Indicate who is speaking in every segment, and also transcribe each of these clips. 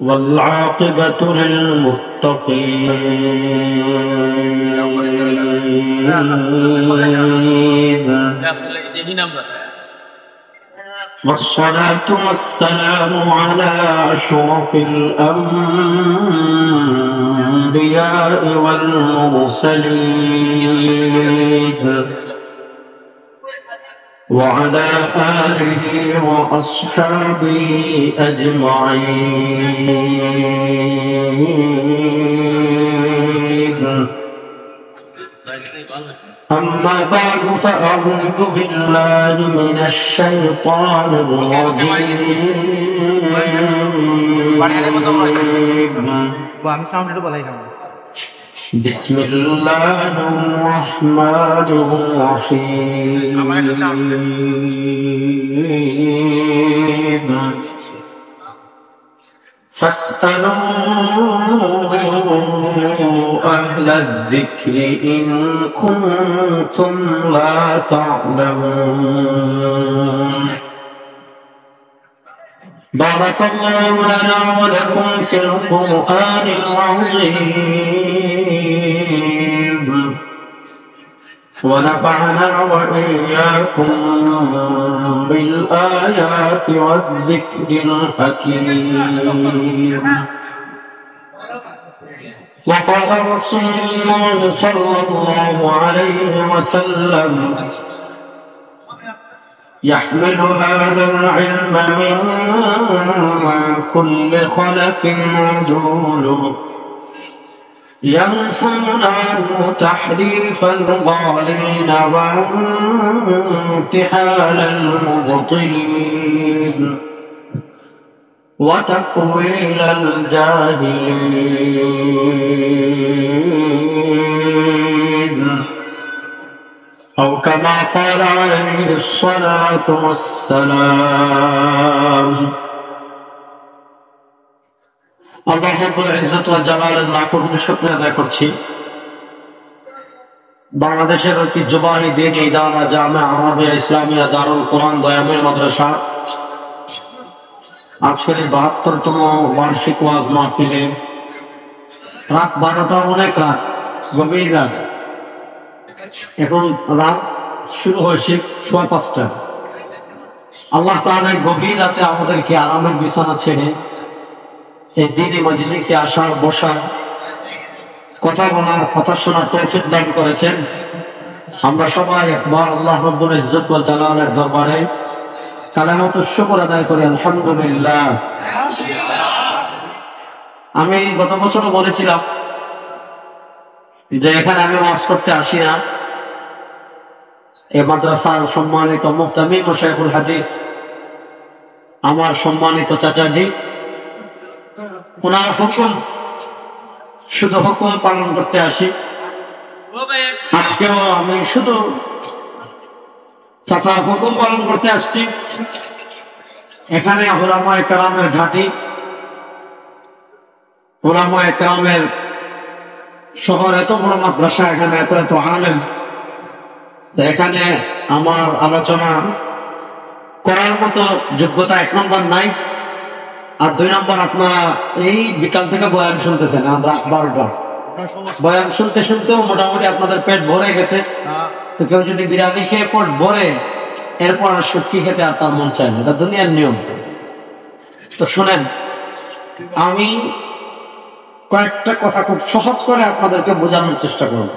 Speaker 1: والعاقبة للمتقين والصلاة والسلام على أشرف الأنبياء والمرسلين وعلى آله وأصحابه أجمعين. أما بعد فأعوذ بالله من الشيطان الرجيم. بسم الله الرحمن الرحيم. فاسألوا أهل الذكر إن كنتم لا تعلمون. بارك الله لنا ولكم في القرآن العظيم ونفعنا وإياكم بالآيات والذكر الحكيم. وقال رسول الله صلى الله عليه وسلم يحمل هذا العلم من كل خلف عدول ينفون عنه تحريف الغالين وانتحال المبطلين وتقويل الجاهلين أو كما قال عليه الصلاة والسلام. আল্লাহ রাব্বুল ইজ্জত ওয়াল জালালের লাখ কোটি শুকরিয়া আদায় করছি। বাংলাদেশের ঐতিহ্যবাহী দ্বীনি ইদারা জামে আরবিয়া ইসলামিয়া দারুল কোরআন দয়ামীর মাদ্রাসা আজকের ৭২তম বার্ষিক ওয়াজ মাহফিলে রাত ১২টা, অনেক রাত, গভীর রাত। এখন রাত শুরু হয়েছে ৫:৩০। আল্লাহ তাআলা গভীর রাতে আমাদেরকে আরামের বিছানা ছেড়ে এই দ্বীনি মজলিসে আসার, বসার, কথা বলার, কথা শোনার তৌফিক দান করেছেন। আমরা সবাই একবার আল্লাহ রাব্বুল ইজ্জত ওয়াল জালালের দরবারে কালেমাতুশ শুকর আদায় করি, আলহামদুলিল্লাহ। আমি গত বছরও বলেছিলাম যে এখানে আমি ওয়াজ করতে আসি না। এই মাদ্রাসার সম্মানিত মুহতামিম ও শাইখুল হাদিস আমার সম্মানিত চাচাজি, ওনার হুকুম, শুধু হুকুম পালন করতে আসি। আজকেও আমি শুধু চাচার হুকুম পালন করতে আসছি। এখানে উলামায়ে কেরামের ঘাঁটি, উলামায়ে কেরামের শহর, এত বড় মাদ্রাসা, এখানে এত এত আলেম। এখানে আমার আলোচনা করার মতো যোগ্যতা ১ নম্বর নাই, আর ২ নম্বর আপনারা এই বিকাল থেকে বয়ান শুনতেছেন, রাত ১২টা বয়ান শুনতে শুনতেও মোটামুটি আপনাদের পেট ভরে গেছে। তো কেউ যদি বিরিয়ানি খেয়ে পেট ভরে, এরপর আর শুটকি খেতে আর তার মন চায় না, এটা দুনিয়ার নিয়ম। তো শুনেন, আমি কয়েকটা কথা খুব সহজ করে আপনাদেরকে বোঝানোর চেষ্টা করব।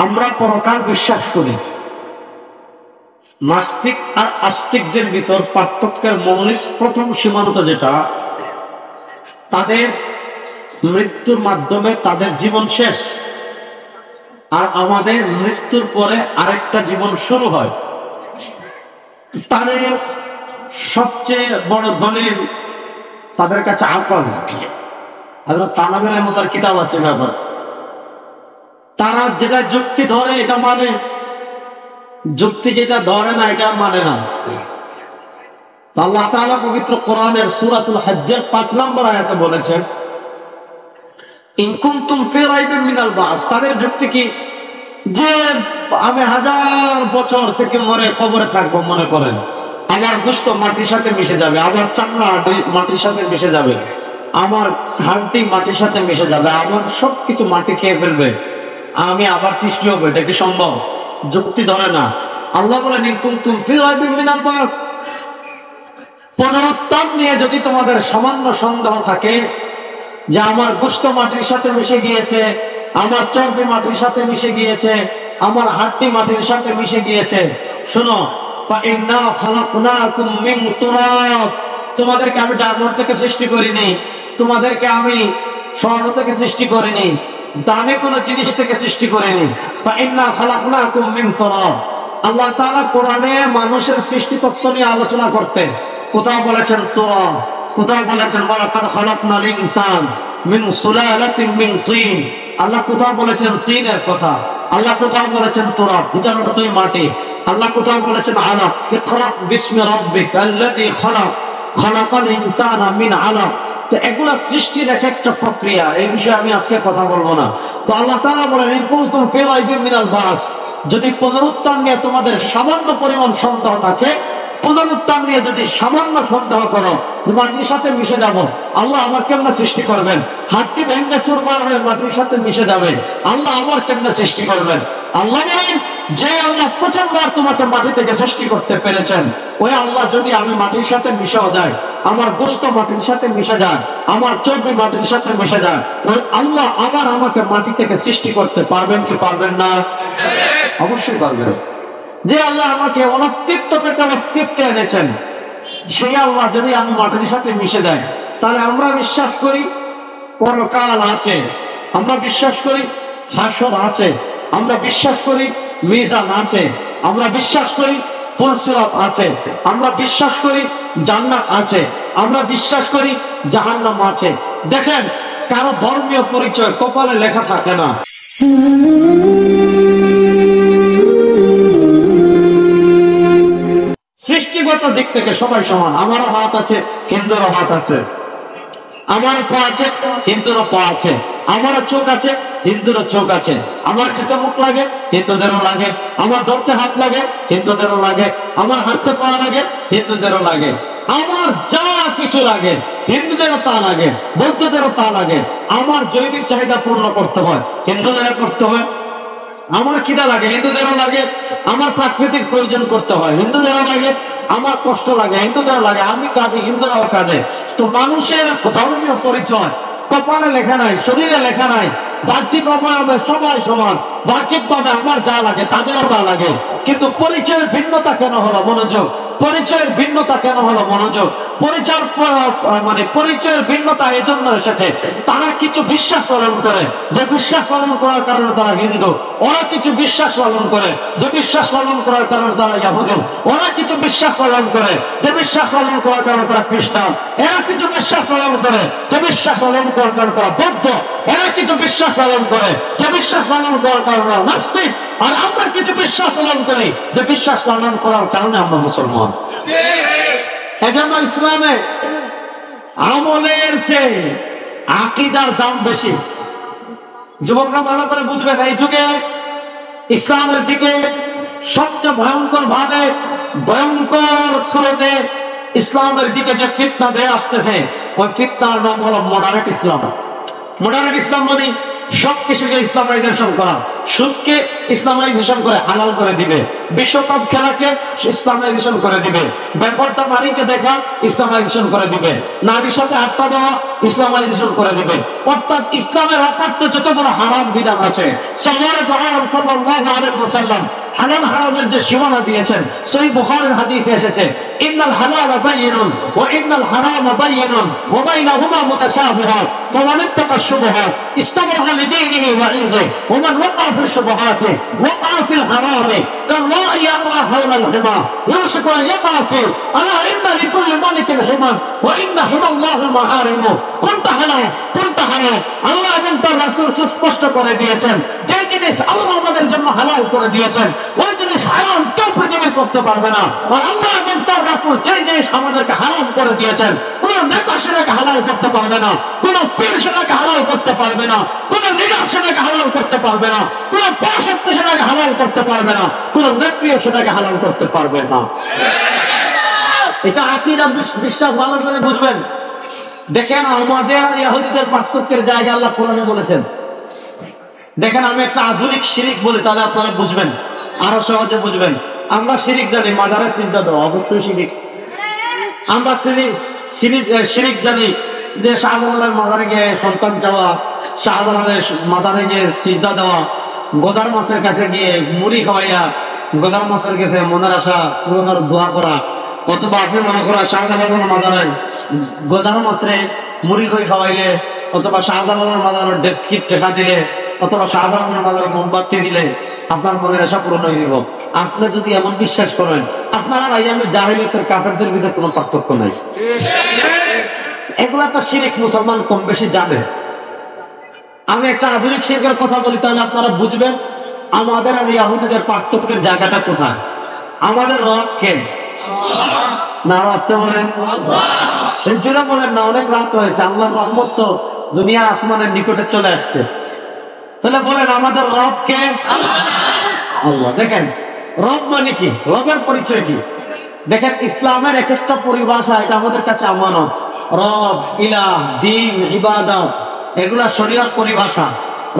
Speaker 1: আমরা পরকাল বিশ্বাস করি। নাস্তিক আর আস্তিকদের ভিতর পার্থক্যের মৌলিক প্রথম সীমান্ত যেটা, তাদের মৃত্যুর মাধ্যমে তাদের জীবন শেষ, আর আমাদের মৃত্যুর পরে আরেকটা জীবন শুরু হয়। তাদের সবচেয়ে বড় দলিল তাদের কাছে আকল। হযরত তানবীর রহমাতুল্লাহর কিতাব আছে ব্যাপার। তারা যেটা যুক্তি ধরে এটা মানে, যুক্তি যেটা ধরে না এটা মানে না। আল্লাহ তাআলা পবিত্র কোরআনের সূরাতুল হজ্জের ৫ নম্বর আয়াতে বলেছেন, ইন কুনতুম ফি রাইবিন মিনাল বাস। তাদের যুক্তি কি? যে আমি 1000 বছর থেকে মরে কবরে থাকবো, মনে করেন আমার গোশত মাটির সাথে মিশে যাবে, আমার চামড়া মাটির সাথে মিশে যাবে, আমার হাড্ডি মাটির সাথে মিশে যাবে, আমার সবকিছু মাটি খেয়ে ফেলবে, আমি আবার সৃষ্টি হবো, এটা কি সম্ভব? যুক্তি ধরে না। আল্লাহ বলেন পুনরুত্থান নিয়ে যদি তোমাদের সামান্য সন্দেহ থাকে যে আমার গোশত মাটির সাথে মিশে গিয়েছে, আমার চর্বি মাটির সাথে মিশে গিয়েছে, আমার হাড্ডি মাটির সাথে মিশে গিয়েছে, শোনো, তোমাদেরকে আমি ডায়মন্ড থেকে সৃষ্টি করিনি, তোমাদেরকে আমি স্বর্ণ থেকে সৃষ্টি করিনি, দামি কোন জিনিস থেকে সৃষ্টি করিনি। আল্লাহ তাআলা কোরআনে মানুষের সৃষ্টি তত্ত্ব নিয়ে আলোচনা করতেন। কোথাও বলেছেন তুরাব, কোথাও বলেছেন ওয়ালাকাদ খালাকনাল ইনসান মিন সুলালাতিন মিন তিন, আল্লাহ কোথাও বলেছেন তিনের কথা, আল্লাহ কোথাও বলেছেন তুরাব, দুটার অর্থই মাটি, আল্লাহ কোথাও বলেছেন আলাক, ইকরা বিসমি রাব্বিকাল্লাযী খালাক খালাকাল ইনসানা মিন আলাক। তো এগুলা সৃষ্টির এক একটা প্রক্রিয়া, এই বিষয়ে আমি আজকে কথা বলবো না। তো আল্লাহ তাআলা বলেন ইন কুনতুম ফি রাইবিন মিনাল বাস, যদি পুনরুত্থান নিয়ে তোমাদের সামান্য পরিমাণ সন্দেহ থাকে, পুনরুত্থান নিয়ে যদি সামান্য সন্দেহ করো, মাটির সাথে মিশে যাব, আল্লাহ আমার কেমনে সৃষ্টি করবেন? হাড্ডি ভেঙে চুরমার হয়ে মাটির সাথে মিশে যাবে, আল্লাহ আমার কেমনে সৃষ্টি করবেন? আল্লাহ বলেন যে আল্লাহ প্রথমবার তোমাকে মাটি থেকে সৃষ্টি করতে পেরেছেন, ওই আল্লাহ যদি আমি মাটির সাথে মিশেও যায়, আমার গোশত মাটির সাথে মিশে যায়, আমার চর্বি মাটির সাথে মিশে যায়, ওই আল্লাহ আবার আমাকে মাটি থেকে সৃষ্টি করতে পারবেন কি পারবেন না? অবশ্যই পারবেন। যে আল্লাহ আমাকে অনস্তিত্ব থেকে অস্তিত্বে এনেছেন, সেই আল্লাহ যদি আমি মাটির সাথে মিশে দেয়, তাহলে আমরা বিশ্বাস করি পরকাল আছে, আমরা বিশ্বাস করি হাসর আছে, আমরা বিশ্বাস করি মিজান আছে, আমরা বিশ্বাস করি ফুলসিরাত আছে, আমরা বিশ্বাস করি জান্নাত আছে, আমরা বিশ্বাস করি জাহান্নাম আছে। দেখেন, কারো ধর্মীয় পরিচয় কপালে লেখা থাকে না। সৃষ্টিগত দিক থেকে সবাই সমান, আমারও হাত আছে, হিন্দুরও হাত আছে, আমার পা আছে, হিন্দুরও পা আছে, আমারও চোখ আছে, হিন্দুরও চোখ আছে, আমার খেতে মুখ লাগে, হিন্দুদেরও লাগে, আমার ধরতে হাত লাগে, হিন্দুদেরও লাগে, আমার হাঁটতে পা লাগে, হিন্দুদেরও লাগে, আমার যা কিছু লাগে হিন্দুদেরও তা লাগে, বৌদ্ধদেরও তা লাগে। আমার জৈবিক চাহিদা পূর্ণ করতে হয়, হিন্দুদেরও করতে হয়, আমার খিদা লাগে, হিন্দুদেরও লাগে, আমার প্রাকৃতিক প্রয়োজন করতে হয়, হিন্দুদেরও লাগে, আমার কষ্ট লাগে, হিন্দুদেরও লাগে, আমি কাঁদি, হিন্দুরাও কাঁদে। তো মানুষের ধর্মীয় পরিচয় কপালে লেখা নাই, শরীরে লেখা নাই, বাহ্যিক অবয়বে সবাই সমান, বাহ্যিক ভাবে আমার যা লাগে তাদেরও তা লাগে, কিন্তু পরিচয়ের ভিন্নতা কেন হলো? মনোযোগ। পরিচয়ের ভিন্নতা কেন হলো? মনোযোগ। পরিচয়ের ভিন্নতা এই জন্য এসেছে, তারা কিছু বিশ্বাস পালন করে, যে বিশ্বাস পালন করার কারণে তারা হিন্দু, ওরা কিছু বিশ্বাস পালন করে, যে বিশ্বাস পালন করার কারণে তারা ইহুদি, ওরা কিছু বিশ্বাস পালন করে, যে বিশ্বাস পালন করার কারণে তারা খ্রিস্টান, এরা কিছু বিশ্বাস পালন করে, যে বিশ্বাস পালন করার কারণে তারা বৌদ্ধ, এরা কিছু বিশ্বাস পালন করে, যে বিশ্বাস পালন করার কারণে নাস্তিক, আর আমরা কিছু বিশ্বাস পালন করি, যে বিশ্বাস পালন করার কারণে আমরা মুসলমান। এজন্য ইসলামে আমলের চেয়ে আকীদার দাম বেশি। যুবকরা ভালো করে বুঝবেন, এই যুগে ইসলামের দিকে সবচেয়ে ভয়ঙ্কর ভাবে, ভয়ঙ্কর স্রোতে ইসলামের দিকে যে ফিতনা দিয়ে আসতেছে, ওই ফিতনার নাম হলো মডারেট ইসলাম। মডারেট ইসলাম মানে সবকিছুকে ইসলামাইজেশন করা, সুদকে ইসলামাইজেশন করে হালাল করে দিবে, বিশ্বকাপ খেলাকে ইসলামাইজেশন করে দিবে, ব্যাপারটা নারীকে দেখা ইসলামাইজেশন করে দিবে, নারীর সাথে আত্মা দেওয়া ইসলামাইজেশন করে দিবে। অর্থাৎ ইসলামের আকারটা যত বড় হারাম বিধান আছে, সাল্লাল্লাহু আলাইহি ওয়াসাল্লাম হালাল হারামের যে সীমানা দিয়েছেন, সহিহ বুখারীর হাদিসে এসেছে, ইন্নাল হালালা বায়িনুন ওয়া ইন্নাল হারামা বায়িনুন ওয়া বাইনাহুমা মুতাশাবিহাত ফামান ইত্তাকা শুবহাত ইস্তাবরা লিদীনিহি ওয়া ইরদিহি ওয়া মান ওয়াকা ফি শুবহাতি ওয়াকা ফিল হারামি কাল্লাহি ইয়ারআ হাওলাল হিমা ইউশিকু আন ইয়াকা ফি আলা ইন্না লিকুল্লি মালিকিন হিমা ওয়া ইন্না হিমাল্লাহিল মাহারিমু কোনটা হালাল কোনটা হারাম আল্লাহ এবং তার রাসূল সুস্পষ্ট করে দিয়েছেন। যে জিনিস আল্লাহ আমাদের জন্য হালাল করে দিয়েছেন, ওই জিনিস হারাম কেউ পৃথিবী করতে পারবে না। আর আল্লাহ এবং তার রাসূল যে জিনিস আমাদেরকে হারাম করে দিয়েছেন, কোন নেতা সেটাকে হালাল করতে পারবে না, কোন পীর সেটাকে হালাল করতে পারবে না, কোন লিডার সেটাকে হালাল করতে পারবে না, কোন পাশাত্য সেটাকে হালাল করতে পারবে না, কোন নেত্রীও সেটাকে হালাল করতে পারবে না। এটা আকীদা বিশ্বাস ভালো করে বুঝবেন। দেখেন আমাদের আর ইহুদিদের পার্থক্যের জায়গা আল্লাহ কোরআনে বলেছেন। দেখেন আমি একটা আধুনিক শিরিক বলি, তাহলে আপনারা বুঝবেন, আরো সহজে বুঝবেন। আমরা শিরিক জানি মাজারে সিজদা দেওয়া, অবশ্যই শিরিক। আমরা শিরিক জানি যে শাহজালালের মাজারে গিয়ে সন্তান চাওয়া, শাহজালালের মাজারে গিয়ে সিজদা দেওয়া, গোদার মাছের কাছে গিয়ে মুড়ি খাওয়াইয়া গোদার মাছের কাছে মনের আশা পূরণের দোয়া করা, অথবা আপনি মনে করা শাহজালালের মাজারে গোদার মাছের মুড়ি খই খাওয়াইলে, অথবা শাহজালালের মাজারে ডেস্কিট টেকা দিলে, অথবা শাহজালালের মাজারে মোমবাতি দিলে আপনার মনের আশা পূরণ হয়ে যাব। আপনি যদি এমন বিশ্বাস করেন, আপনারা আইয়ামে জাহিলিয়াতের কাফেরদের ভিতরে কোনো পার্থক্য নাই। এগুলা তো শিরিক মুসলমান কম বেশি জানে। আমি একটা আধুনিক শিরকের কথা বলি, তাহলে আপনারা বুঝবেন আমাদের আর ইহুদিদের পার্থক্যের জায়গাটা কোথায়। আমাদের রব কে? না আসতে বলেন, এই জন্য বলেন না, অনেক রাত হয়েছে, আল্লাহর রহমত তো দুনিয়া আসমানের নিকটে চলে আসছে। তাহলে বলেন আমাদের রব কে? আল্লাহ। দেখেন রব মানে কি, রবের পরিচয় কি? দেখেন ইসলামের এক একটা পরিভাষা, এটা আমাদের কাছে আমানত। রব, ইলাহ, দ্বীন, ইবাদত, এগুলা শরীয়ত পরিভাষা।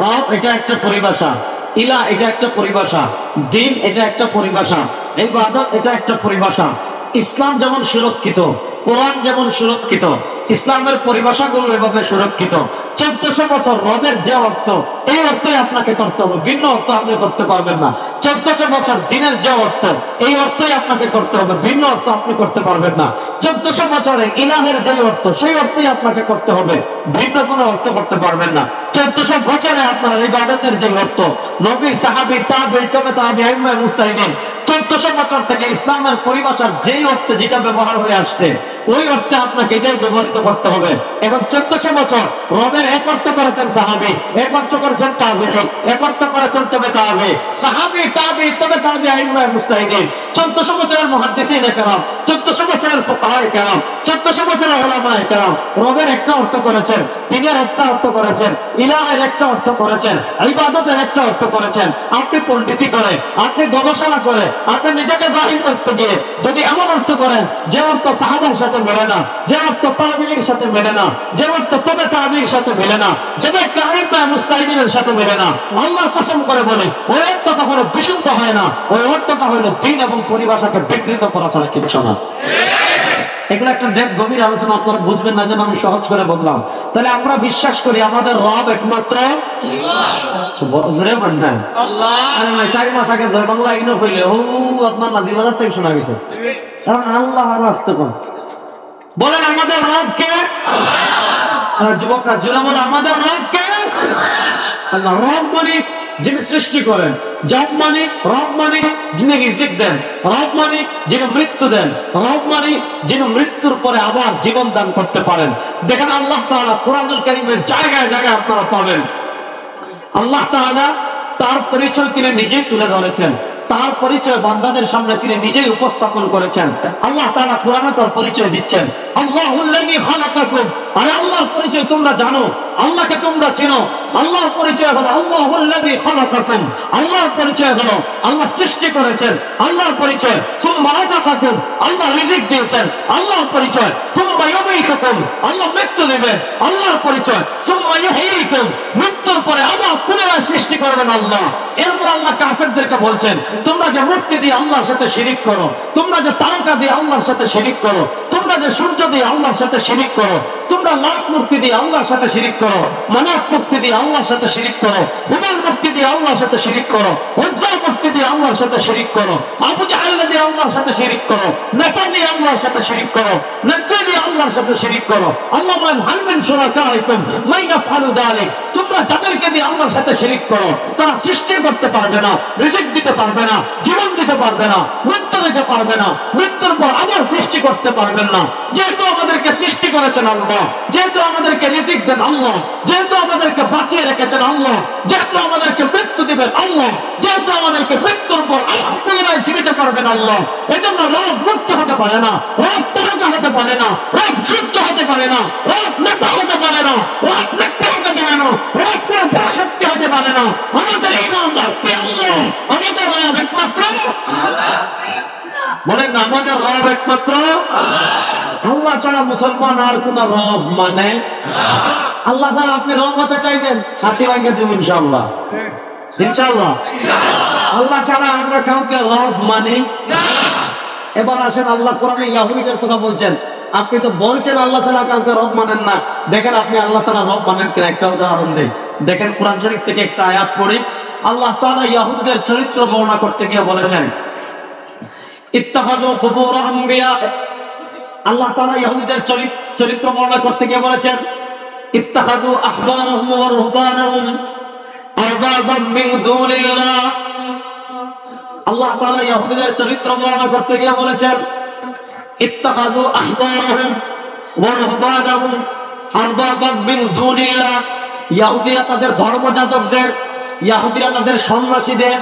Speaker 1: রব এটা একটা পরিভাষা, ইলাহ এটা একটা পরিভাষা, দ্বীন এটা একটা পরিভাষা, ইবাদত এটা একটা পরিভাষা। ইসলাম যেমন সুরক্ষিত, কোরআন যেমন সুরক্ষিত, ইসলামের পরিভাষাগুলো এভাবে সুরক্ষিত। 1400 বছর রবের যে অর্থ, এই অর্থই আপনাকে করতে হবে, ভিন্ন অর্থ আপনি করতে পারবেন না। 1400 বছর দিনের যে অর্থ, এই অর্থই আপনাকে করতে হবে, ভিন্ন অর্থ আপনি করতে পারবেন না। 1400 বছরে ইলাহের যে অর্থ, সেই অর্থই আপনাকে করতে হবে, ভিন্ন কোনো অর্থ করতে পারবেন না। 1400 বছরে আপনার ইবাদতের যে অর্থ, নবী, সাহাবী, তাবেঈ, তাবেঈন, মুজতাহিদিন 1400 বছর থেকে ইসলামের পরিভাষার যেই অর্থে যেটা ব্যবহার হয়ে আসছে, ওই অর্থে আপনাকে এটাই ব্যবহৃত করতে হবে। এখন 1400 বছর রবের এক অর্থ করেছেন সাহাবী, এক অর্থ করেছেন তাবেঈ, এক অর্থ করেছেন তাবেঈ, সাহাবী, তাবেঈ, তাবেঈন, মুজতাহিদিন, 1400 বছরের মুহাদ্দিসিনে কেরাম, 1400 বছরের ফুকাহায়ে কেরাম, 1400 বছরের উলামায়ে কেরাম রবের একটা অর্থ করেছেন, দ্বীনের একটা অর্থ করেছেন, ইলাহের একটা অর্থ করেছেন, ইবাদতের একটা অর্থ করেছেন। আপনি পণ্ডিতি করে, আপনি গবেষণা করে, আপনি নিজেকে জাহিল করতে গিয়ে যদি এমন অর্থ করেন যে অর্থ সাহাবার সাথে মেলে না, যে অর্থ তাবেঈর সাথে মেলে না, যে অর্থ তাবেঈর সাথে মেলে না, যে মুজতাহিদিনের সাথে মেলে না, আল্লাহর কসম করে বলে ওই অর্থ কখনো বিশুদ্ধ হয় না। ওই অর্থটা হলো দ্বীন এবং পরিভাষাকে বিকৃত করা ছাড়া কিছু না। এগুলো একটা গভীর আলোচনা, আপনারা বুঝবেন না, যেন আমি সহজ করে বললাম। তাহলে আমরা বিশ্বাস করি আমাদের রব একমাত্র বলেন আমাদের রব কে? যুবকরা জোরে বলেন আমাদের রব কে? আল্লাহ। রব মানে যিনি সৃষ্টি করেন, জব মানে রব মানে যিনি রিজিক দেন, রব মানে যিনি মৃত্যু দেন, রব মানে যিনি মৃত্যুর পরে আবার জীবন দান করতে পারেন। দেখেন আল্লাহ তাআলা কোরআনুল কারীমের জায়গায় জায়গায় আপনারা পাবেন আল্লাহ তাআলা তার পরিচয় তিনি নিজেই তুলে ধরেছেন, তার পরিচয় বান্দাদের সামনে তিনি নিজেই উপস্থাপন করেছেন। আল্লাহ তাআলা কোরআনে তার পরিচয় দিচ্ছেন, আল্লাহুল্লাযী খালাকাকুম। আরে আল্লাহর পরিচয় তোমরা জানো, আল্লাহকে তোমরা চেনো। আল্লাহর পরিচয় হলো আল্লাহুল্লাযী খালাকাকুম। আল্লাহর পরিচয় হলো আল্লাহ সৃষ্টি করেছেন। আল্লাহর পরিচয় সুম্মা রাযাকাকুম, আল্লাহ রিজিক দিয়েছেন। আল্লাহর পরিচয় সুম্মা ইউমীতুকুম, আল্লাহ মৃত্যু দিবেন। আল্লাহর পরিচয় সুম্মা ইউহয়ীকুম, মৃত্যুর পরে আবার পুনরায় সৃষ্টি করবেন আল্লাহ। এরপর আল্লাহ কাফেরদেরকে বলছেন, তোমরা যে মূর্তি দিয়ে আল্লাহর সাথে শিরিক করো, তোমরা যে তারকা দিয়ে আল্লাহর সাথে শিরিক করো, তোমরা যে সূর্য দিয়ে আল্লাহর সাথে শিরিক করো, তোমরা লাত মূর্তি দিয়ে আল্লাহর সাথে শিরিক করো, মানাত মূর্তি দিয়ে আল্লাহর সাথে শিরিক করো, হুবল মূর্তি দিয়ে আল্লাহর সাথে শিরিক করো, উজ্জা মূর্তি দিয়ে আল্লাহর সাথে শিরিক করো, আবু জাহেল দিয়ে আল্লাহর সাথে শিরিক করো, নেতা দিয়ে আল্লাহর সাথে শিরিক করো, নেত্রী দিয়ে আল্লাহর সাথে শিরিক করো। আল্লাহ বলেন হাল মিন শুরাকাইকুম মান ইয়াফআলু যালিক, তোমরা যাদেরকে দিয়ে আল্লাহর সাথে শিরিক করো তারা সৃষ্টি করতে পারবে না, রিজিক দিতে পারবে না, জীবন দিতে পারবে না, মৃত্যু দিতে পারবে না, মৃত্যুর পর আবার সৃষ্টি করতে পারবেন না। যেহেতু আমাদেরকে সৃষ্টি করেছেন আল্লাহ, যেহেতু আমাদেরকে রিজিক দেন আল্লাহ, যেহেতু আমাদেরকে বাঁচিয়ে রেখেছেন আল্লাহ, যেহেতু আমাদেরকে মৃত্যু দিবেন আল্লাহ, যেহেতু আমাদেরকে মৃত্যুর পর আবার পুনরায় জীবিত করবেন রেখেছেন আল্লাহ। এজন্য রব মুক্ত হতে পারে না, রব তারকা হতে পারে না, রব সূর্য হতে পারে না, রব নেতা হতে পারে না, রব নেতা হতে পারে না, রব কোনো পরাশক্তি হতে পারে না। আমাদের ইমানদার কে আল্লাহ, আমাদের রব একমাত্র আল্লাহ। বলেন না, আমাদের রব একমাত্র আল্লাহ ছাড়া মুসলমান আর কোন রব মানে আল্লাহ ছাড়া। আপনি রব হতে চাইবেন, হাতি ভাঙ্গে দেব ইনশাআল্লাহ, ইনশাআল্লাহ। আল্লাহ ছাড়া আমরা কাউকে রব মানি। এবার আসেন, আল্লাহ কোরআনে ইয়াহুদীদের কথা বলছেন। আপনি তো বলছেন আল্লাহ ছাড়া কাউকে রব মানেন না, দেখেন আপনি আল্লাহ ছাড়া রব মানেন কিনা। একটা উদাহরণ দেই, দেখেন কোরআন শরীফ থেকে একটা আয়াত পড়ি। আল্লাহ তাআলা ইয়াহুদীদের চরিত্র বর্ণনা করতে গিয়ে বলেছেন, ইত্তাখাযু কুবুর আম্বিয়া। আল্লাহ তাআলা ইহুদীদের চরিত্র বর্ণনা করতে গিয়ে বলেছেন, ইত্তাখাযু আহবারহুম ওয়া রুহবানহুম আরবাবাম মিন দুনিল্লাহ। আল্লাহ তাআলা ইহুদীদের চরিত্র বর্ণনা করতে গিয়ে বলেছেন, ইত্তাখাযু আহবারহুম ওয়া রুহবানহুম আরবাবাম মিন দুনিল্লাহ। ইহুদীরা তাদের ধর্মযাজকদের, ইহুদীরা তাদের সন্ন্যাসীদের,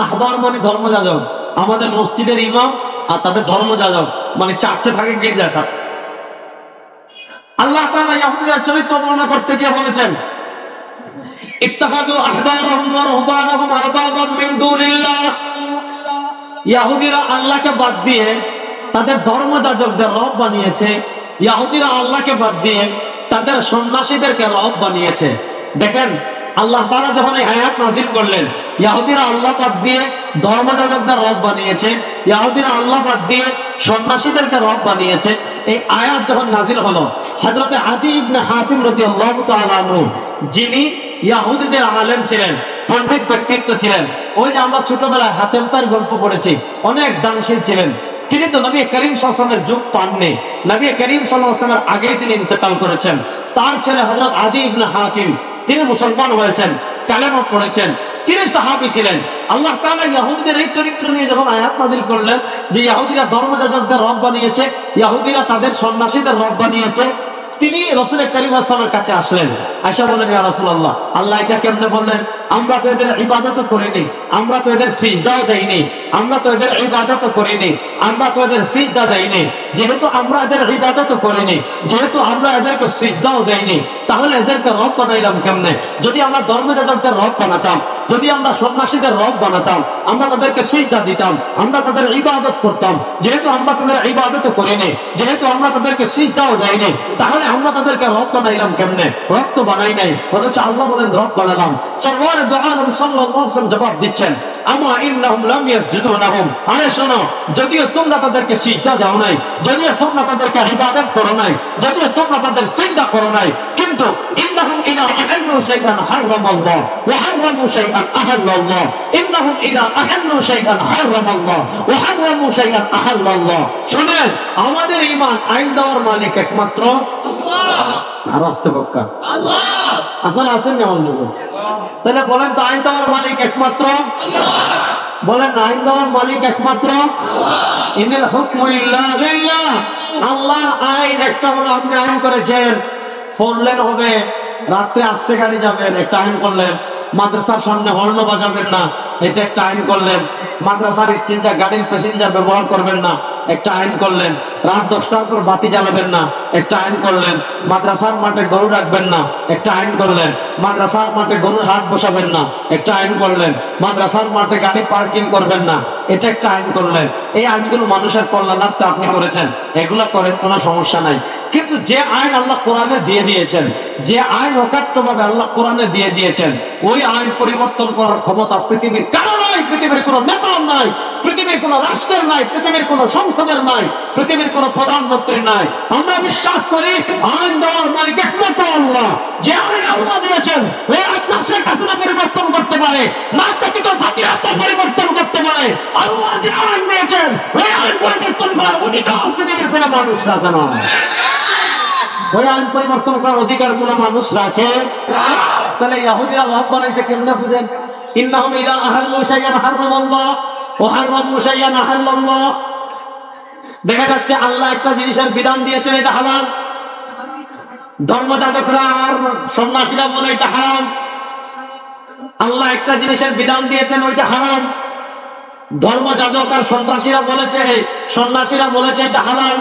Speaker 1: আহবার মানে ধর্মযাজক, আমাদের মসজিদের ইমাম, আর তাদের ধর্মযাজক মানে চার্চে থাকে গির্জাটা। আল্লাহ তাআলা ইহুদীদের চরিত্র বর্ণনা করতে গিয়ে বলেছেন, ইত্তাখাযু আহবারহুম ওয়া রুহবানহুম আরবাবাম মিন দুনিল্লাহ। ইহুদীরা আল্লাহকে বাদ দিয়ে তাদের ধর্মযাজকদের রব বানিয়েছে, ইহুদীরা আল্লাহকে বাদ দিয়ে তাদের সন্ন্যাসীদেরকে রব বানিয়েছে। দেখেন আল্লাহ তাআলা যখন এই আয়াত নাযিল করলেন, ইহুদীরা আল্লাহ বাদ দিয়ে ধর্মযাজকদের রব বানিয়েছে, ইহুদীরা আল্লাহ বাদ দিয়ে সন্ন্যাসীদেরকে রব বানিয়েছে। এই আয়াত যখন নাযিল হলো, হযরত আদী ইবনে হাতিম রাদিয়াল্লাহু তাআলা আনহু, যিনি ইহুদীদের আলেম ছিলেন, পণ্ডিত ব্যক্তিত্ব ছিলেন, ওই যে আমরা ছোটবেলায় হাতেম তার গল্প পড়েছি, অনেক দানশীল ছিলেন। তিনি তো নবী করিম সাল্লাল্লাহু আলাইহি ওয়াসাল্লামের যুগ পাননি, নবী করিম সাল্লাল্লাহু আলাইহি ওয়াসাল্লামের আগেই তিনি ইন্তেকাল করেছেন। তার ছেলে হযরত আদী ইবনে হাতিম, তিনি মুসলমান হয়েছেন, কালেমা পড়েছেন, তিনি সাহাবী ছিলেন। আল্লাহ তাআলা ইহুদীদের এই চরিত্র নিয়ে যখন আয়াত নাযিল করলেন যে ইহুদীরা ধর্মযাজকদের রব বানিয়েছে, ইহুদীরা তাদের সন্ন্যাসীদের রব বানিয়েছে, তিনি রাসূল করিম সাল্লাল্লাহু আলাইহি ওয়াসাল্লামের কাছে আসলেন। আয়েশা বলেন, ইয়া রাসূলুল্লাহ, আল্লাহ এটা কেমনে বললেন? আমরা তো এদের ইবাদত করিনি, আমরা তো এদের সিজদাও দেইনি, আমরা তো এদের ইবাদত করিনি, আমরা তো এদের সিজদা দেইনি। যেহেতু আমরা এদের ইবাদত করিনি, যেহেতু আমরা এদেরকে সিজদাও দেইনি, তাহলে এদেরকে রব বানাইলাম কেমনে? যদি আমরা ধর্মযাজকদের রব বানাতাম, যদি আমরা সন্ন্যাসীদের রব বানাতাম, আমরা তাদেরকে সিজদা দিতাম, আমরা তাদের ইবাদত করতাম, যেহেতু আমরা তাদের ইবাদত করিনি, যেহেতু আমরা তাদেরকে সিজদাও দেইনি, তাহলে আমরা তাদেরকে রব বানাইলাম কেমনে? রব তো বানাই নাই, অথচ আল্লাহ বলেন রব বানালাম। সরওয়ার দু আলম সাল্লাল্লাহু আলাইহি ওয়াসাল্লাম জবাব দিচ্ছেন, আমা ইন্নাহুম লাম ইয়াসজুদু লাহুম। আরে শোনো, যদিও তোমরা তাদেরকে সিজদা দাও নাই, যদিও তোমরা তাদেরকে ইবাদত করো নাই, যদিও তোমরা তাদের সিজদা করো নাই, কিন্তু ইন্নাহুম ইযা আহাল্লু শাইআন হারামাল্লাহ ওয়া হারামু শাইআন আহাল্লাল্লাহ। ইন্নাহুম ইযা আহাল্লু শাইআন হারামাল্লাহ ওয়া হারামু শাইআন আহাল্লাল্লাহ। শুনেন, আমাদের ঈমান আইন দেওয়ার মালিক একমাত্র আল্লাহ। আর আস্তে বক্কা আল্লাহ। আপনারা আছেন না অন্য? তাহলে বলেন তো, আইন দেওয়ার মালিক একমাত্র আল্লাহ। বলেন, আইন দেওয়ার মালিক একমাত্র আল্লাহ। ইনিল হুকমু ইল্লা লিল্লাহ। আল্লাহর আইন একটা হলো, আপনি আইন করেছেন 4 লেন হবে, রাত্রে আস্তে গাড়ি যাবেন, একটা আইন করলেন। মাদ্রাসার সামনে হর্ন বাজাবেন না, এটা একটা আইন করলেন। মাদ্রাসার স্ত্রীটা গাড়ির প্যাসেঞ্জার ব্যবহার করবেন না, একটা আইন করলেন। রাত 10টার পর বাতি জ্বালাবেন না, একটা আইন করলেন। মাদ্রাসার মাঠে গরু রাখবেন না, একটা আইন করলেন। মাদ্রাসার মাঠে গরুর হাট বসাবেন না, একটা আইন করলেন। মাদ্রাসার মাঠে গাড়ি পার্কিং করবেন না, এটা একটা আইন করলেন। এই আইনগুলো মানুষের কল্যাণার্থে আপনি করেছেন, এগুলা করেন, কোনো সমস্যা নাই। কিন্তু যে আইন আল্লাহ কোরআনে দিয়ে দিয়েছেন, যে আইন অকাট্যভাবে আল্লাহ কোরআনে দিয়ে দিয়েছেন, ওই আইন পরিবর্তন করার ক্ষমতা পৃথিবীর কারো নাই, পৃথিবীর কোনো নেতার নাই, পৃথিবীর কোন রাষ্ট্রের নাই, পৃথিবীর কোন সংসদের নাই, পৃথিবীর কোন প্রধানমন্ত্রীর নাই। আমরা বিশ্বাস করি আইন দেওয়ার মালিক একমাত্র আল্লাহ। যে আইন আল্লাহ দিয়েছেন, ওই আইন না শেখ হাসিনা পরিবর্তন করতে পারে, না প্রকৃত ফাতিহাত্তা পরিবর্তন করতে পারে। আল্লাহ যে আইন দিয়েছেন, ওই আইন পরিবর্তন করার অধিকার পৃথিবীর কোন মানুষ রাখে না। ওই আইন পরিবর্তন করার অধিকার কোন মানুষ রাখে। তাহলে ইহুদিরা রব বানাইছে কেমনে বুঝেন? ইন্নাহুম ইযা আহাল্লু শাইআন হারামাল্লাহ ওয়া হারামু শাইআন আহাল্লাল্লাহ। দেখা যাচ্ছে আল্লাহ একটা জিনিসের বিধান দিয়েছেন, এটা হালাল, ধর্মযাজকরা আর সন্ন্যাসীরা বলে এটা হারাম। আল্লাহ একটা জিনিসের বিধান দিয়েছেন, ওইটা হারাম, ধর্মযাজক আর সন্ত্রাসীরা বলেছে, সন্ন্যাসীরা বলেছে এটা হালাল।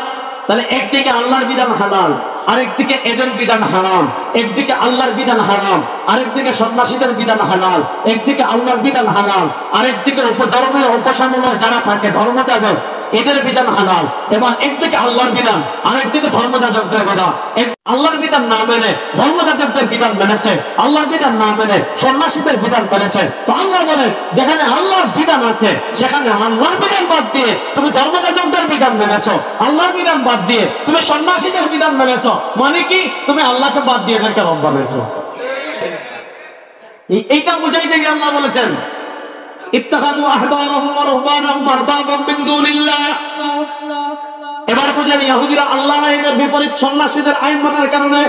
Speaker 1: তাহলে একদিকে আল্লাহর বিধান হালাল, আরেকদিকে এদের বিধান হারাম। একদিকে আল্লাহর বিধান হারাম, আরেকদিকে সন্ন্যাসীদের বিধান হালাল। একদিকে আল্লাহর বিধান হালাল, আরেকদিকে ধর্মের উপাসনালয় যারা থাকে ধর্মযাজক এদের বিধান হালাল। এবং একদিকে আল্লাহর বিধান, আরেকদিকে ধর্মযাজকদের বিধান। আল্লাহর বিধান না মেনে ধর্মযাজকদের বিধান মেনেছে, আল্লাহর বিধান না মেনে সন্ন্যাসীদের বিধান মেনেছে। তো আল্লাহ বলে যেখানে আল্লাহর বিধান আছে সেখানে আল্লাহর বিধান বাদ দিয়ে তুমি ধর্মযাজকদের বিধান মেনেছো, আল্লাহর বিধান বাদ দিয়ে তুমি সন্ন্যাসীদের বিধান মেনেছো। মানে কি? তুমি আল্লাহকে বাদ দিয়ে এদেরকে রব বানিয়েছো। এইটা বুঝাইতে গিয়ে আল্লাহ বলেছেন ইত্তাখাযু আহবারহুম ওয়া রুহবানহুম আরবাবাম মিন দুনিল্লাহ। এবার বুঝেন ইহুদিরা আল্লাহ আইনের বিপরীত সন্ন্যাসীদের আইন মানার কারণে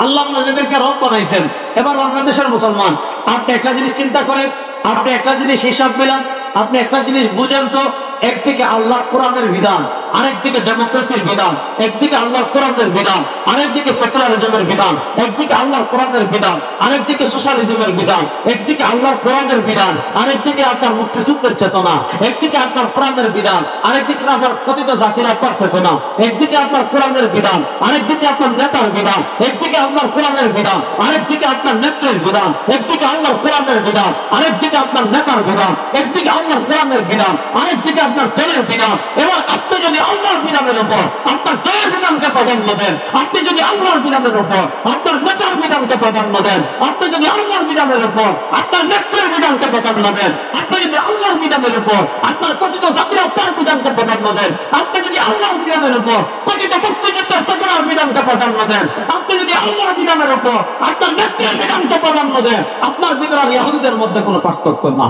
Speaker 1: আল্লাহ এদেরকে রব বানাইছেন। এবার বাংলাদেশের মুসলমান আপনি একটা জিনিস চিন্তা করেন, আপনি একটা জিনিস হিসাব মিলান, আপনি একটা জিনিস বুঝেন তো, একদিকে আল্লাহ কোরআনের বিধান, আরেকদিকে ডেমোক্রেসির বিধান, একদিকে আল্লাহর কোরআনের বিধান, আরেকদিকে সেকুলারিজমের বিধান, একদিকে আল্লাহর কোরআনের বিধান, আরেকদিকে সোশ্যালিজমের বিধান, একদিকে আল্লাহর কোরআনের বিধান, আরেকদিকে আপনার মুক্তিযুদ্ধের চেতনা, একদিকে আপনার কোরআনের বিধান, আরেকদিকে আপনার কথিত জাতির আব্বার চেতনা, একদিকে আপনার কোরআনের বিধান, আরেকদিকে আপনার নেতার বিধান, একদিকে আপনার কোরআনের বিধান, আরেকদিকে আপনার নেত্রের বিধান, একদিকে আল্লাহর কোরআনের বিধান, আরেকদিকে আপনার নেতার বিধান, একদিকে আল্লাহর কোরআনের বিধান, আরেকদিকে আপনার দলের বিধান। এবার আপনি যদি আল্লাহর বিধানের উপর আপনার দলের বিধানকে প্রাধান্য দেন, আপনি যদি আল্লাহর বিধানের উপর আপনার নেতার বিধানকে প্রাধান্য দেন, আপনি যদি আল্লাহর বিধানের উপর আপনার নেত্রের বিধানকে প্রাধান্য দেন, আপনি যদি আল্লাহর বিধানের উপর আপনার কথিত জাতির আব্বার বিধানকে প্রাধান্য দেন, আপনি যদি আল্লাহর বিধানের উপর কথিত মুক্তিযুদ্ধের চেতনার বিধানকে প্রাধান্য দেন, আপনি যদি আল্লাহর বিধানের উপর আপনার নেত্রের বিধানকে প্রাধান্য দেন, আপনার ভিতরে আর ইহুদিদের মধ্যে কোনো পার্থক্য না।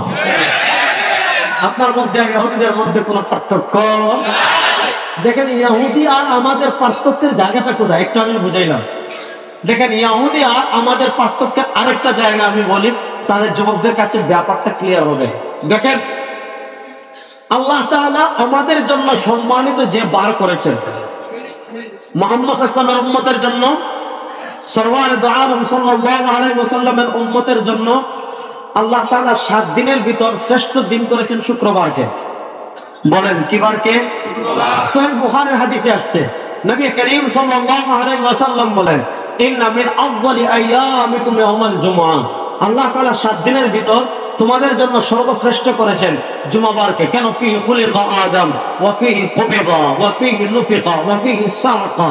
Speaker 1: আপনার মধ্যে আর ইহুদিদের মধ্যে কোনো পার্থক্য। দেখেন ইহুদি আর আমাদের পার্থক্যের জায়গাটা কোথায় একটু আমি বুঝাইলাম। দেখেন ইহুদি আর আমাদের পার্থক্যের আরেকটা জায়গা আমি বলি, তাদের যুবকদের কাছে ব্যাপারটা ক্লিয়ার হবে। দেখেন আল্লাহ তাআলা আমাদের জন্য সম্মানিত যে বার করেছেন মুহাম্মদ সাল্লাল্লাহু আলাইহি ওয়াসাল্লামের উম্মতের জন্য, সরওয়ারে দু আলম সাল্লাল্লাহু আলাইহি ওয়াসাল্লামের উম্মতের জন্য আল্লাহ তাআলা 7 দিনের ভিতর শ্রেষ্ঠ দিন করেছেন শুক্রবারকে। বলেন কি বারকে? সহিহ বুখারীর হাদিসে আসছে নবী করিম সাল্লাল্লাহু আলাইহি ওয়াসাল্লাম বলেন ইন্না মিন আফদালি আইয়ামিকুম ইয়াউমাল জুমআহ। আল্লাহ তাআলা 7 দিনের ভিতর তোমাদের জন্য সর্বশ্রেষ্ঠ করেছেন জুমাবারকে। কেন? ফিহি খুলিকা আদম ওয়া ফিহি কুবিদা ওয়া ফিহি নুফিকা ওয়া ফিহি সাকা।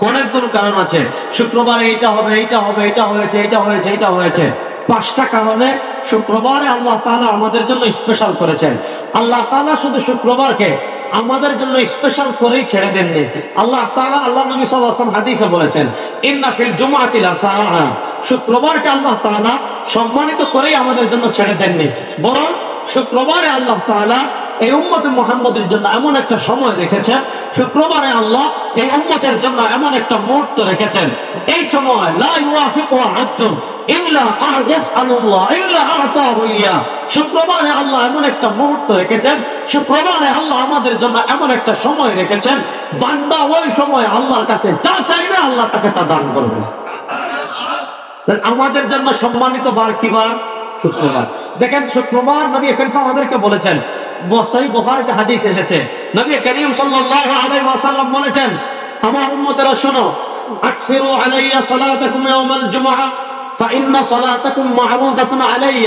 Speaker 1: অনেকগুলো কারণ আছে। শুক্রবারে এটা হবে, এটা হবে, এটা হয়েছে, এটা হয়েছে, এটা হয়েছে। 5টা কারণে শুক্রবারে আল্লাহ তাআলা আমাদের জন্য স্পেশাল করেছেন। আল্লাহ তাআলা শুধু শুক্রবারকে আমাদের জন্য স্পেশাল করেই ছেড়ে দেননি। আল্লাহ তাআলা আল্লাহ নবী সাল্লাল্লাহু আলাইহি ওয়াসাল্লাম হাদিসে বলেছেন ইন্না ফিল জুমআতি লাসাআ। শুক্রবারকে আল্লাহ তাআলা সম্মানিত করেই আমাদের জন্য ছেড়ে দেননি, বরং শুক্রবারে আল্লাহ তাআলা এই উম্মতে মুহাম্মদের জন্য এমন একটা সময় রেখেছেন, শুক্রবারে আল্লাহ এই উম্মতের জন্য এমন একটা মুহূর্ত রেখেছেন, এই সময় লা ইউয়াফিকু আহাদুন ইল্লা ইয়াসআলুল্লাহ ইল্লা আতাহু ইয়া। শুক্রবারে আল্লাহ এমন একটা মুহূর্ত রেখেছেন, শুক্রবারে আল্লাহ আমাদের জন্য এমন একটা সময় রেখেছেন, বান্দা ওই সময় আল্লাহর কাছে যা চাইবে আল্লাহ তাকে তা দান করবে। আমাদের জন্য সম্মানিত বার কি বার? শুক্রবার। দেখেন শুক্রবার নবী করিম আমাদেরকে বলেছেন, সহিহ বুখারীতে হাদিস এসেছে নবী করিম সাল্লাল্লাহু আলাইহি ওয়াসাল্লাম বলেছেন আমার উম্মতেরা শোনো, আকসিরু আলাইয়া সালাতাকুম ইয়াউমাল জুমআহ فإن صلاتكم معروضة علي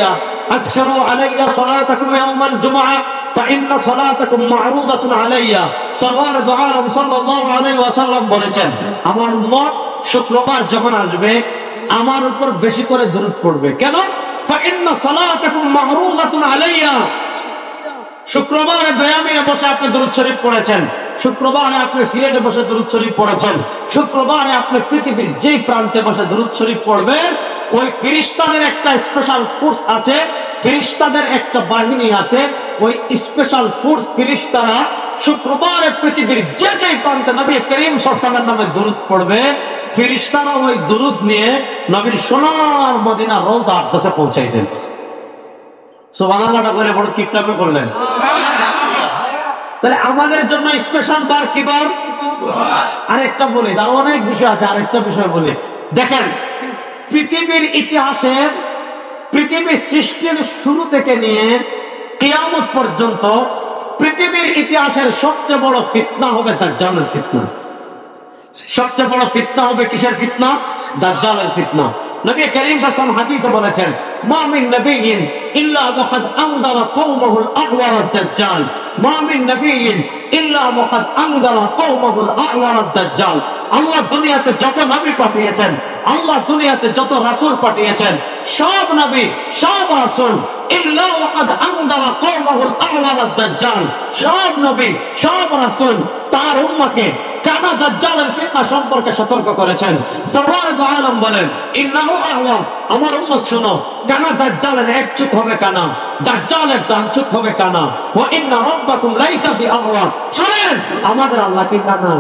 Speaker 1: أكثروا علي صلاتكم يوم الجمعة فإن صلاتكم معروضة علي। সরওয়ার দু আলম সাল্লাল্লাহু আলাইহি ওয়াসাল্লাম বলেছেন আমার উম্মত শুক্রবার যখন আসবে আমার উপর বেশি করে দরুদ পড়বে। কেন? فإن صلاتكم معروضة علي। শুক্রবারে দয়ামিনে বসে আপনি দরুদ শরীফ পড়েছেন, শুক্রবারে আপনি সিলেটে বসে দরুদ শরীফ পড়েছেন, শুক্রবারে আপনি পৃথিবীর যেই প্রান্তে বসে দরুদ শরীফ পড়বেন, ওই ফেরেশতাদের একটা স্পেশাল ফোর্স আছে, ফেরেশতাদের একটা বাহিনী আছে, ওই স্পেশাল ফোর্স ফেরেশতারা শুক্রবারে পৃথিবীর যে যেই প্রান্তে নবী করিম সাল্লাল্লাহু আলাইহি ওয়াসাল্লামের নামে দরুদ পড়বে, ফেরেশতারা ওই দরুদ নিয়ে নবীর সোনার মদিনা রওজা আকদাসে পৌঁছাই দেন। সুবহানাল্লাহ বলে বড় কিপটামি করলেন। তাহলে আমাদের জন্য স্পেশাল বার কি বার? আরেকটা বলি, তার অনেক বিষয় আছে, আরেকটা বিষয় বলি। দেখেন পৃথিবীর ইতিহাসে পৃথিবীর সৃষ্টির শুরু থেকে নিয়ে কিয়ামত পর্যন্ত পৃথিবীর ইতিহাসের সবচেয়ে বড় ফিতনা হবে দাজ্জালের ফিতনা। সবচেয়ে বড় ফিতনা হবে কিসের ফিতনা? দাজ্জালের ফিতনা। নবী করিম সাল্লাল্লাহু আলাইহি ওয়াসাল্লাম হাদিসে বলেছেন, মা মিন নাবিয়্যিন ইল্লা ওয়াকাদ আনযারা কওমাহু আল-আ'ওয়ার আদ-দাজ্জাল, মা মিন নাবিয়্যিন ইল্লা ওয়াকাদ আনযারা কওমাহু আল-আ'ওয়ার আদ-দাজ্জাল। আল্লাহ দুনিয়াতে যত নবী পাঠিয়েছেন, আল্লাহ দুনিয়াতে যত রাসূল পাঠিয়েছেন, সব নবী সব রাসূল ইল্লা ওয়াকাদ আনযারা কওমাহু আল-আ'ওয়ার আদ-দাজ্জাল, সব নবী সব রাসূল তার উম্মতকে কানা দাজ্জালের ফিতনা সম্পর্কে সতর্ক করেছেন। সরওয়ার দু আলম বলেন, ইন্নাহু আ'ওয়ার, আমার উম্মত শুনো, কানা দাজ্জালের এক চোখ হবে কানা, দাজ্জালের ডান চোখ হবে কানা। ওয়া ইন্না রাব্বাকুম লাইসা বিআ'ওয়ার, শুনেন আমাদের আল্লাহ কি কানা?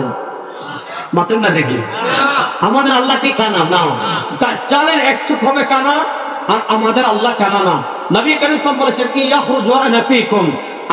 Speaker 1: মাতেন না দেখি, আমাদের আল্লাহ কি কানা না? দাজ্জালের এক চোখ হবে কানা আর আমাদের আল্লাহ কানা না। নবী করিম সাল্লাল্লাহু আলাইহি ওয়াসাল্লাম বলেছেন, ইয়াখরুজ ওয়া আনা ফীকুম,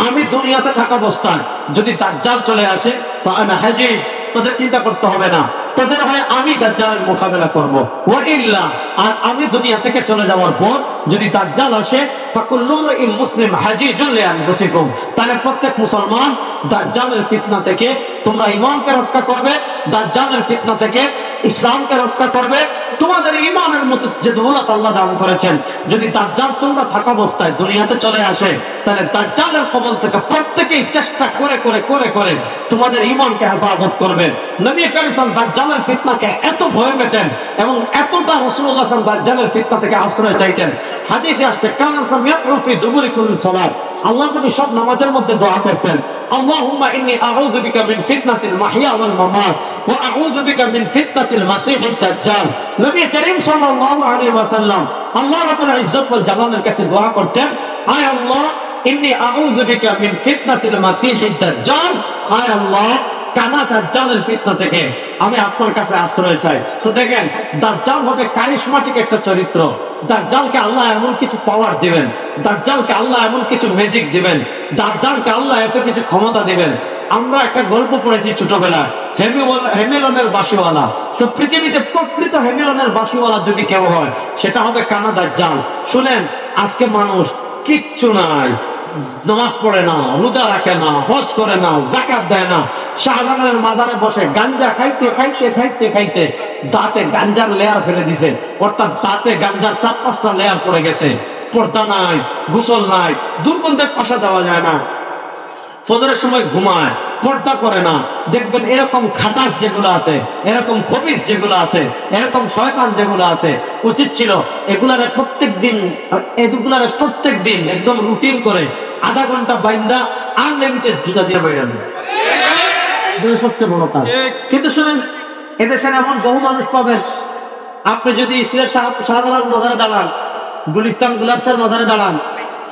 Speaker 1: আমি দুনিয়াতে থাকা অবস্থায় যদি দাজ্জাল চলে আসে ফাআনা হাজিজ, তোদের চিন্তা করতে হবে না, তোদের হয় আমি দাজ্জালের মোকাবেলা করব। ওয়া ইল্লা, আর আমি দুনিয়া থেকে চলে যাওয়ার পর যদি দাজ্জাল আসে ফাকুল্লু মুরইন মুসলিম হাজিজুন লিআনফুসিকুম, তাহলে প্রত্যেক মুসলমান দাজ্জালের ফিতনা থেকে তোমরা ঈমানকে রক্ষা করবে, দাজ্জালের ফিতনা থেকে ইসলামকে রক্ষা করবে। তোমাদের ঈমানের মতো যে দৌলত আল্লাহ দান করেছেন, যদি দাজ্জাল তোমরা থাকা অবস্থায় দুনিয়াতে চলে আসে, তাহলে দাজ্জালের কবল থেকে প্রত্যেকেই চেষ্টা করে করে করে করে তোমাদের ঈমানকে হেফাজত করবে। নবী করিম সাল্লাল্লাহু আলাইহি ওয়াসাল্লাম দাজ্জালের ফিতনাকে এত ভয় পেতেন এবং এতটা রাসূলুল্লাহ সাল্লাল্লাহু আলাইহি ওয়াসাল্লাম দাজ্জালের ফিতনা থেকে আশ্রয় চাইতেন। হাদিসে আসছে, কানা সামিয়াতু ফি দুবুরি কুল্লি সালাত, আল্লাহ নবী সব নামাজের মধ্যে দোয়া করতেন, আল্লাহুম্মা ইন্নী আউযু বিকা মিন ফিতনাতিল মাহইয়া ওয়াল মামাত ওয়া আউযু বিকা মিন ফিতনাতিল মাসীহিদ দাজ্জাল। নবী করিম সাল্লাল্লাহু আলাইহি ওয়াসাল্লাম আল্লাহ রাব্বুল ইজ্জত ওয়াল জালালের কাছে দোয়া করতেন, আয় আল্লাহ ইন্নী আউযু বিকা মিন ফিতনাতিল মাসীহিদ দাজ্জাল, আয় আল্লাহ কানা দাজ্জালের ফিতনা থেকে আমি আপনার কাছে আশ্রয় চাই। তো দেখেন, দাজ্জাল হবে কারিশমাটিক একটা চরিত্র, দাজ্জালকে আল্লাহ এমন কিছু পাওয়ার দিবেন, দাজ্জালকে আল্লাহ এমন কিছু ম্যাজিক দিবেন, দাজ্জালকে আল্লাহ এত কিছু ক্ষমতা দিবেন। আমরা একটা গল্প পড়েছি ছোটবেলা, হেমিলনের বাঁশিওয়ালা। তো পৃথিবীতে প্রকৃত হেমিলনের বাঁশিওয়ালা যদি কেউ হয়, সেটা হবে কানা দাজ্জাল। শুনেন, আজকে মানুষ কিচ্ছু নাই, নামাজ পড়ে না, রোজা রাখে না, হজ করে না, যাকাত দেয় না, শাহজালালের মাজারে বসে গাঞ্জা খাইতে খাইতে খাইতে খাইতে দাঁতে গাঞ্জার লেয়ার ফেলে দিছে, অর্থাৎ দাঁতে গাঞ্জার 4-5টা লেয়ার পড়ে গেছে। পর্দা নাই, গোসল নাই, দুর্গন্ধে পাশা দেওয়া যায় না, ফজরের সময় ঘুমায়, পর্দা করে না। দেখবেন এরকম খাটাস যেগুলো আছে, এরকম খবিস যেগুলো আছে, এরকম শয়তান যেগুলো আছে, উচিত ছিল এগুলারে প্রত্যেক দিন একদম রুটিন করে আধা ঘন্টা বাইন্দা আনলিমিটেড জুতা দিয়ে বেরোন, সবচেয়ে বড় কাজ। কিন্তু শুনেন, এদেশের এমন বহু মানুষ পাবেন, আপনি যদি সিলেট শাহজালাল মাজারে দাঁড়ান, গুলিস্তান গুলাস্তার মাজারে দাঁড়ান,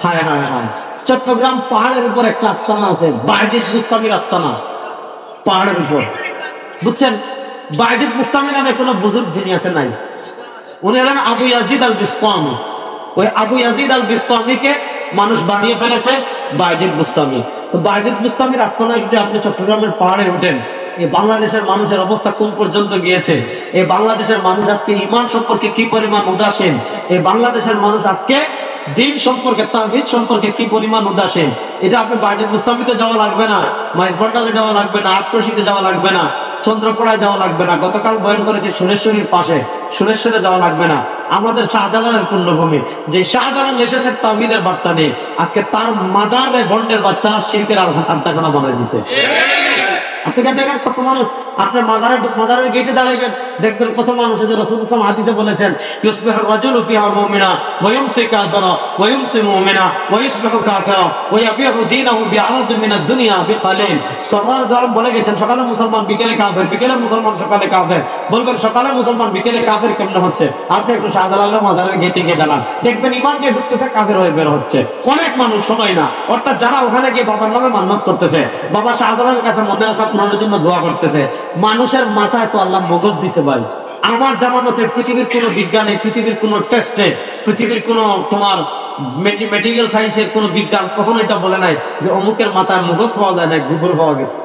Speaker 1: হায় হায় হায়, চট্টগ্রাম পাহাড়ের উপর একটা আস্তানা আছে, বাইজিদ বুস্তামির আস্তানা, পাহাড়ের উপর, বুঝছেন? বাইজিদ বুস্তামি নামে কোনো বুজুর্গ দুনিয়াতে নাই, উনি হলেন আবু ইয়াজিদ আল বিস্তামি। ওই আবু ইয়াজিদ আল বিস্তামিকে মানুষ বানিয়ে ফেলেছে বাইজিদ বুস্তামি। তো বাইজিদ বুস্তামির আস্তানায় যদি আপনি চট্টগ্রামের পাহাড়ে উঠেন, এই বাংলাদেশের মানুষের অবস্থা কোন পর্যন্ত গিয়েছে, এই বাংলাদেশের মানুষ আজকে ঈমান সম্পর্কে কি পরিমাণ উদাসীন, এই বাংলাদেশের মানুষ আজকে দিন সম্পর্কে, তাওহীদ সম্পর্কে কি পরিমাণ উদাসীন, এটা আপনি বাইজিদ বুস্তামিতে যাওয়া লাগবে না, মাইজবান্ডালে যাওয়া লাগবে না, আটরশিতে যাওয়া লাগবে না, চন্দ্রকোড়ায় যাওয়া লাগবে না, গতকাল বয়ান করেছি সুরেশ্বরীর পাশে, সুরেশ্বরে যাওয়া লাগবে না, আমাদের শাহজালালের পুণ্যভূমি, যে শাহজালাল এসেছে তাওহীদের বার্তা নিয়ে, আজকে তার মাজারে বন্ডের বাচ্চারা শিরকের আড্ডাখানা বানাই দিছে। আপনি দেখেন কত মানুষ, আপনার মাজারের গেটে দাঁড়াইবেন, দেখবেন কত মানুষ, যে রাসূল সাল্লাল্লাহু আলাইহি ওয়াসাল্লাম হাদিসে বলেছেন, ইউসবিহু রাজুলু ফিহা মুমিনা ওয়া ইউমসি কাফিরা ওয়া ইউমসি মুমিনা ওয়া ইউসবিহু কাফিরা ওয়া ইয়াবিউ দীনাহু বিআরাদিন মিনাদ দুনিয়া বিকালিল। সাল্লাল্লাহু আলাইহি ওয়াসাল্লাম বলে গেছেন, সকালে মুসলমান বিকেলে কাফের, বিকেলে মুসলমান সকালে কাফের। বলবেন সকালে মুসলমান বিকেলে কাফের কেমন হচ্ছে? আপনি একটু শাহজালালের মাজারের গেটে গিয়ে দাঁড়ান, দেখবেন ঈমান নিয়ে ঢুকতেছে, কাফের হয়ে বের হচ্ছে। অনেক মানুষ সময় না, অর্থাৎ যারা ওখানে গিয়ে বাবার নামে মান্নত করতেছে, বাবা শাহজালালের কাছে মনের আশা পূরণের জন্য দোয়া করতেছে, মানুষের মাথায় তো আল্লাহ মগজ দিছে ভাই। আমার জামানতে পৃথিবীর কোন বিজ্ঞানে, পৃথিবীর কোন টেস্টে, পৃথিবীর কোন তোমার মেডিকেল সায়েন্সের কোন বিজ্ঞান কখনো এটা বলে নাই যে অমুকের মাথায় মগজ পাওয়া যায় না, গোবর পাওয়া গেছে,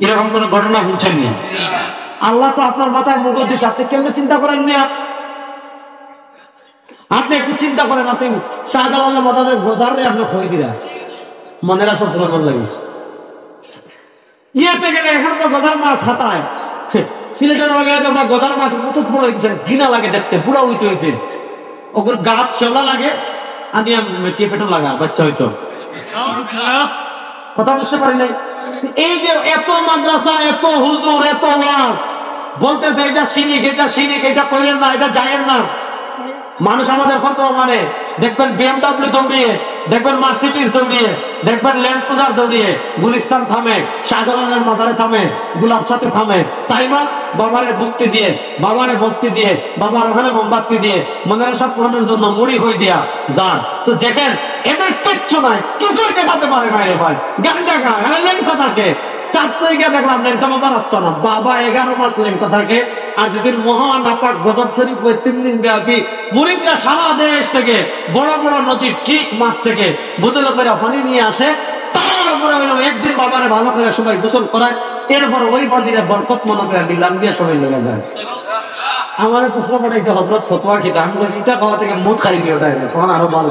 Speaker 1: এরকম কোন ঘটনা শুনছেন না। আল্লাহ তো আপনার মাথায় মগজ দিচ্ছে, আপনি কেমনে চিন্তা করেন না? আপনি একটু চিন্তা করেন, আপনি শাহজালালের মাথায় গোজারে আপনি খই দিলেন, মনের আশা পূরণ লাগে, ইয়েতে গেলে এখন তো গজার মাছ হাতায়, সিলেটের বাগানে আমরা গজার মাছ কত বড় ঘৃণা লাগে দেখতে, বুড়া হইতে হইতে ওগুলো গাছ চলা লাগে, আনিয়া মেটিয়ে ফেটো লাগা বাচ্চা হইতো। কথা বুঝতে পারি নাই। এই যে এত মাদ্রাসা, এত হুজুর, এত ওয়াজ বলতেছে এটা শিরিক, এটা শিরিক, এটা করেন না, এটা যায়েন না। মানুষ আমাদের ফতোয়া মানে, দেখবেন BMW দৌড়িয়ে, দেখবেন মার্সিডিজ দৌড়িয়ে, দেখবেন ল্যান্ড ক্রুজার দৌড়িয়ে, গুলিস্তান থামে, শাহজালালের মাথারে থামে, গোলাপ সাথে থামে, তাই না? বাবারে ভক্তি দিয়ে, বাবারে ভক্তি দিয়ে, বাবার ওখানে মোমবাতি দিয়ে, মনের পূরণের জন্য মুড়ি হয়ে দিয়া যান। তো দেখেন এদের কিচ্ছু নাই, কিছুই দেখাতে পারে না। রে ভাই গানটা গায় লেঙ্কা থাকে, 4 তারিখে দেখলাম লেঙ্কা বাবা রাস্তা না, বাবা 11 মাস লেঙ্কা থাকে। আর যেদিন মহান আপাক গজব শরীফ হয়ে 3 দিন ব্যাপী মুরিদরা সারা দেশ থেকে বড় বড় নদীর ঠিক মাছ থেকে বোতলে করে পানি নিয়ে আসে, তারপরে হইলো একদিন বাবারে ভালো করে সবাই গোসল করায়, এরপরে ওই মন্দিরে বরকত মনে করে দিলাম দিয়ে সবাই লেগে যায়। আমার প্রশ্ন পড়াইতে হজরত ফতোয়া খেতে, আমি বলছি এটা খাওয়া থেকে মুখ খাইবি, ওটাই তখন আরো ভালো।